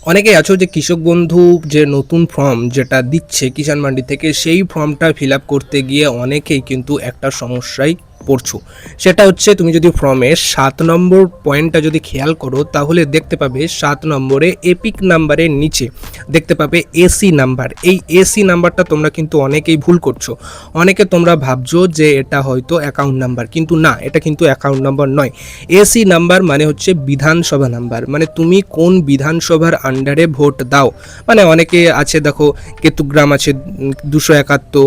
অনেকেই আছো যে কৃষক বন্ধু যে নতুন ফর্ম যেটা দিচ্ছে কিষাণ মান্ডি থেকে, সেই ফর্মটা ফিল আপ করতে গিয়ে অনেকেই কিন্তু একটা সমস্যায় পড়ছো। সেটা হচ্ছে, তুমি যদি ফর্মের 7 নম্বর পয়েন্টটা যদি খেয়াল করো, তাহলে দেখতে পাবে 7 নম্বরে এপিক নাম্বারের নিচে দেখতে পাবে এসি নাম্বার। এই এসি নাম্বারটা তোমরা কিন্তু অনেকেই ভুল করছো। অনেকে তোমরা ভাবছো যে এটা হয়তো অ্যাকাউন্ট নাম্বার, কিন্তু না, এটা কিন্তু অ্যাকাউন্ট নাম্বার নয়। এসি নাম্বার মানে হচ্ছে বিধানসভা নাম্বার, মানে তুমি কোন বিধানসভার আন্ডারে ভোট দাও। মানে অনেকে আছে, দেখো কেতুগ্রাম আছে 271,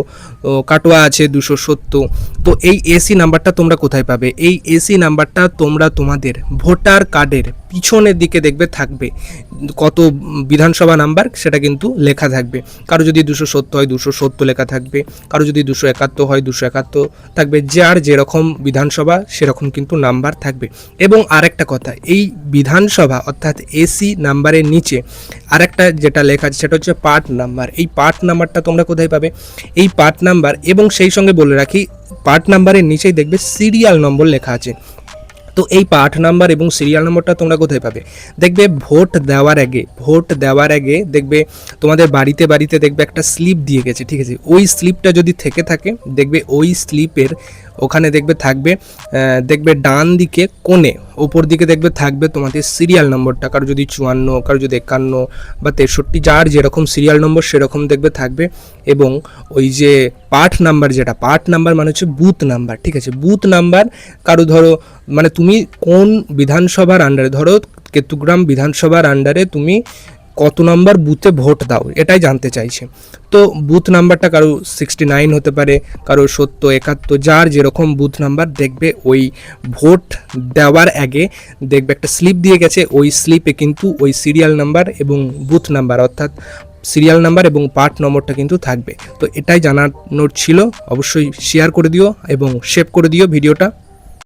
কাটোয়া আছে 270। তো এই এসি নাম্বারটা তোমরা কোথায় পাবে? এই এসি নাম্বারটা তোমরা তোমাদের ভোটার কার্ডের পিছনের দিকে দেখবে থাকবে কত বিধানসভা নাম্বার, সেটা কিন্তু লেখা থাকবে। কারো যদি 270 হয় 270 লেখা থাকবে, কারো যদি 271 হয় 271 থাকবে। যার যেরকম বিধানসভা সেরকম কিন্তু নাম্বার থাকবে। এবং আরেকটা কথা, এই বিধানসভা অর্থাৎ এসি নাম্বারের নিচে আরেকটা যেটা লেখা আছে সেটা হচ্ছে পার্ট নাম্বার। এই পার্ট নাম্বারটা তোমরা কোথায় পাবে? এই পার্ট নাম্বার, এবং সেই সঙ্গে বলে রাখি, পার্ট নাম্বারের নিচেই দেখবে সিরিয়াল নম্বর লেখা আছে। তো এই পার্ট নাম্বার এবং সিরিয়াল নম্বরটা তোমরা কোথায় পাবে? দেখবে ভোট দেওয়ার আগে দেখবে তোমাদের বাড়িতে বাড়িতে দেখবে একটা স্লিপ দিয়ে গেছে, ঠিক আছে? ওই স্লিপটা যদি থেকে থাকে, দেখবে ওই স্লিপের ওখানে দেখবে ডান দিকে কোণে ওপর দিকে দেখবে থাকবে তোমাদের সিরিয়াল নম্বরটা। কারো যদি 54, কারো যদি 51 বা 63, যার যেরকম সিরিয়াল নম্বর সেরকম দেখবে থাকবে। এবং ওই যে পার্ট নাম্বার মানে হচ্ছে বুথ নাম্বার, ঠিক আছে? বুথ নাম্বার, কারো ধরো মানে তুমি কোন বিধানসভার আন্ডারে, ধরো কেতুগ্রাম বিধানসভার আন্ডারে তুমি কত নম্বর বুথে ভোট দাও, এটাই জানতে চাইছে। তো বুথ নাম্বারটা কারো 69 হতে পারে, কারো 70, 71, যার যেরকম বুথ নাম্বার দেখবে ওই ভোট দেওয়ার আগে দেখবে একটা স্লিপ দিয়ে গেছে। ওই স্লিপে কিন্তু ওই সিরিয়াল নাম্বার এবং বুথ নাম্বার, অর্থাৎ সিরিয়াল নাম্বার এবং পার্ট নম্বরটা কিন্তু থাকবে। তো এটাই জানানোর ছিল। অবশ্যই শেয়ার করে দিও এবং সেভ করে দিও ভিডিওটা।